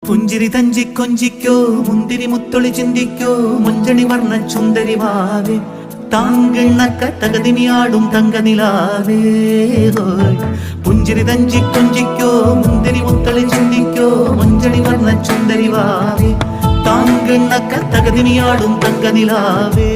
പുഞ്ചിരി തഞ്ചി കൊഞ്ചിക്കോ മുന്തിരി മുത്തൊളി ചിന്തിക്കോ മുഞ്ചണി വർണ്ണ ചുന്ദരി വാവേ താങ്കിണ്ണക്ക തകതിനിയാടും തങ്കനിലാവേ പുഞ്ചിരി തഞ്ചി കൊഞ്ചിക്കോ മുന്തിരി മുത്തൊളി ചിന്തിക്കോ മുഞ്ചണി വർണ്ണ ചുന്ദരി വാവേ താങ്കിണ്ണക്ക തകതിനിയാടും തങ്കനിലാവേ